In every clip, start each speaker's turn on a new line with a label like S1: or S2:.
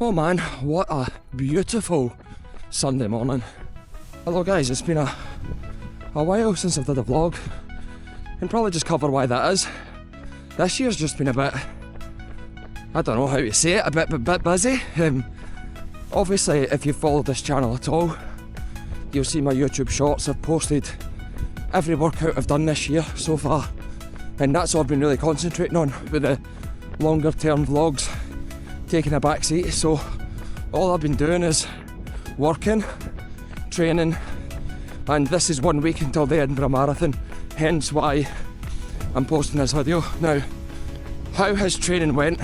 S1: Oh man, what a beautiful Sunday morning. Hello guys, it's been a while since I've done a vlog, and probably just cover why that is. This year's just been a bit, I don't know how to say it, a bit busy. Obviously, if you've followed this channel at all, you'll see my YouTube shorts. I've posted every workout I've done this year so far, and that's all I've been really concentrating on, with the longer term vlogs taking a back seat. So all I've been doing is working, training, and this is 1 week until the Edinburgh Marathon, hence why I'm posting this video. Now, how has training went?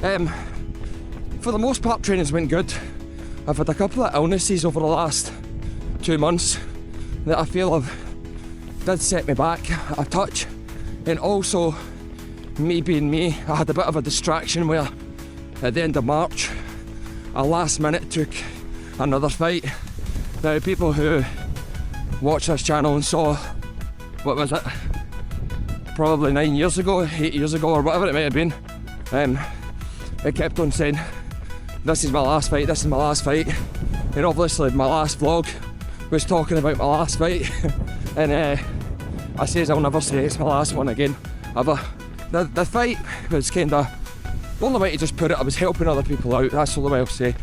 S1: For the most part, training's went good. I've had a couple of illnesses over the last 2 months that I feel did set me back a touch, and also me being me, I had a bit of a distraction where at the end of March I last minute took another fight. Now, people who watch this channel and saw, what was it, probably 9 years ago, 8 years ago, or whatever it might have been, it kept on saying, this is my last fight, this is my last fight, and obviously my last vlog was talking about my last fight, and I says I'll never say it's my last one again, ever. The fight was kinda, the only way to just put it, I was helping other people out, that's the only way I'll say.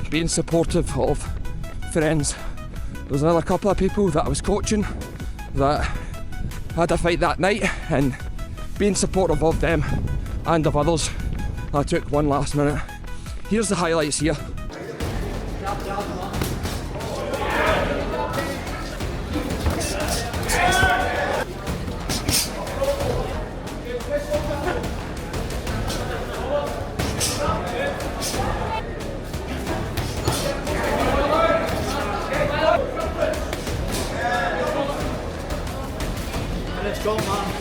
S1: Being supportive of friends. There was another couple of people that I was coaching that had a fight that night, and being supportive of them and of others, I took one last minute. Here's the highlights here.
S2: Let's go, man.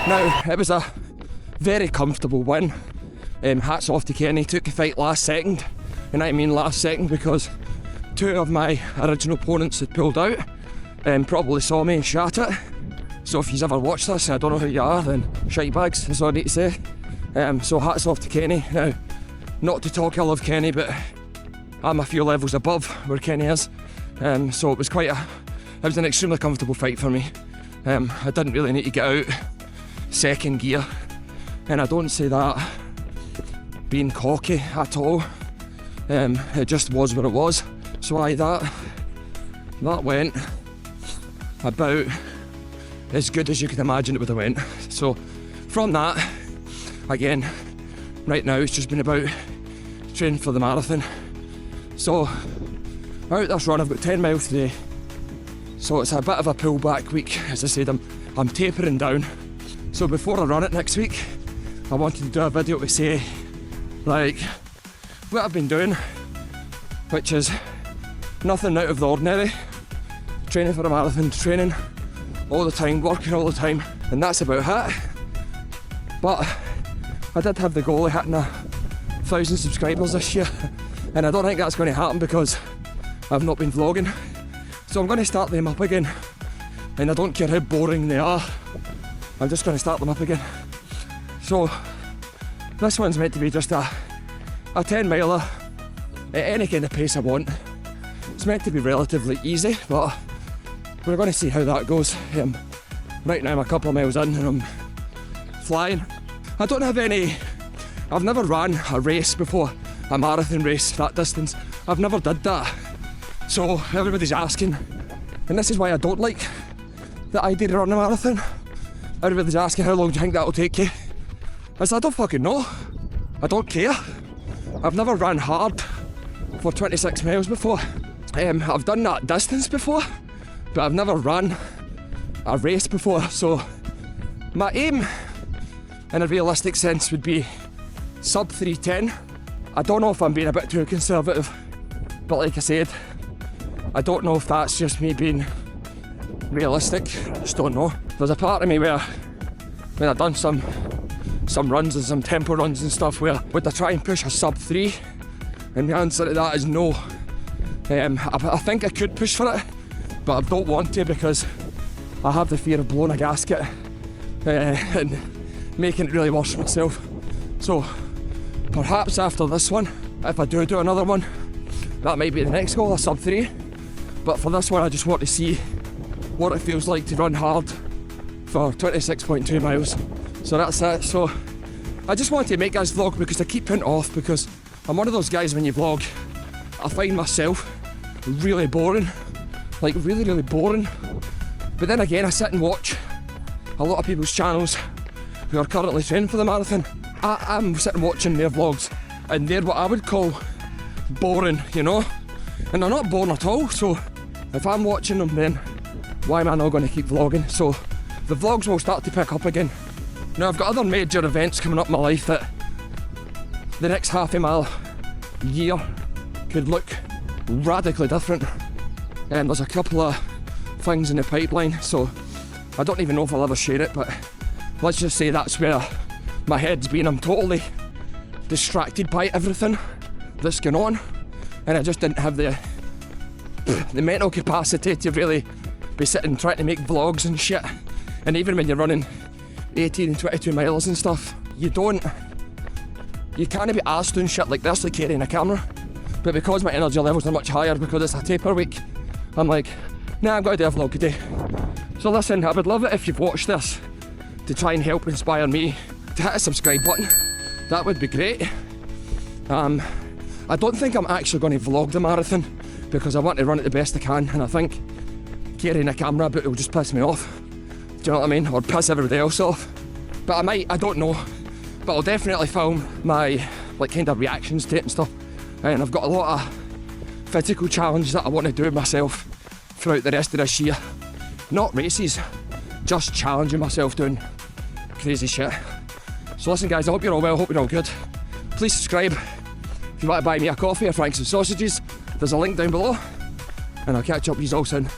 S1: Now, it was a very comfortable win. Hats off to Kenny, took the fight last second, and I mean last second because 2 of my original opponents had pulled out and probably saw me and shat it. So if you've ever watched this and I don't know who you are, then shite bags, that's all I need to say. So hats off to Kenny. Now, not to talk ill of Kenny, but I'm a few levels above where Kenny is. So it was an extremely comfortable fight for me. I didn't really need to get out second gear, and I don't say that being cocky at all. It just was what it was. So that went about as good as you could imagine it would have went. So from that, again, right now it's just been about training for the marathon. So out this run, I've got 10 miles today, so it's a bit of a pullback week. As I said, I'm tapering down. So before I run it next week, I wanted to do a video to say, like, what I've been doing, which is nothing out of the ordinary. Training for a marathon, training all the time, working all the time, and that's about it. But I did have the goal of hitting 1,000 subscribers this year, and I don't think that's going to happen because I've not been vlogging. So I'm going to start them up again, and I don't care how boring they are, I'm just going to start them up again. So this one's meant to be just a 10 miler at any kind of pace I want. It's meant to be relatively easy, but we're going to see how that goes. Right now I'm a couple of miles in and I'm flying. I don't have any, I've never ran a race before, a marathon race that distance. I've never did that. So everybody's asking, and this is why I don't like the idea of running a marathon. Everybody's asking, how long do you think that'll take you? I said, I don't fucking know. I don't care. I've never ran hard for 26 miles before. I've done that distance before, but I've never ran a race before. So my aim, in a realistic sense, would be sub 3:10. I don't know if I'm being a bit too conservative, but like I said, I don't know if that's just me being realistic. I just don't know. There's a part of me where, when I've done some runs and some tempo runs and stuff, where would I try and push a sub 3? And the answer to that is no. I think I could push for it, but I don't want to because I have the fear of blowing a gasket and making it really worse for myself. So perhaps after this one, if I do another one, that might be the next goal, a sub 3. But for this one, I just want to see what it feels like to run hard for 26.2 miles. So that's it. So I just wanted to make this vlog because I keep putting it off, because I'm one of those guys, when you vlog, I find myself really boring, like really, really boring. But then again, I sit and watch a lot of people's channels who are currently training for the marathon. I'm sitting watching their vlogs and they're what I would call boring, you know? And they're not boring at all, so if I'm watching them, then why am I not going to keep vlogging? So the vlogs will start to pick up again. Now I've got other major events coming up in my life that the next half a mile year could look radically different. And there's a couple of things in the pipeline, so I don't even know if I'll ever share it, but let's just say that's where my head's been. I'm totally distracted by everything that's going on, and I just didn't have the mental capacity to really be sitting trying to make vlogs and shit. And even when you're running 18 and 22 miles and stuff, you can't be asked doing shit like this, like carrying a camera. But because my energy levels are much higher because it's a taper week, I'm like, nah, I'm going to do a vlog today. So listen, I would love it if you've watched this to try and help inspire me to hit a subscribe button. That would be great. I don't think I'm actually going to vlog the marathon because I want to run it the best I can, and I think carrying a camera but it'll just piss me off. Do you know what I mean? Or piss everybody else off. But I might, I don't know. But I'll definitely film my like kind of reactions to it and stuff. And I've got a lot of physical challenge that I want to do myself throughout the rest of this year. Not races, just challenging myself doing crazy shit. So listen guys, I hope you're all well, I hope you're all good. Please subscribe. If you want to buy me a coffee or Franks and sausages, there's a link down below. And I'll catch up with you all soon.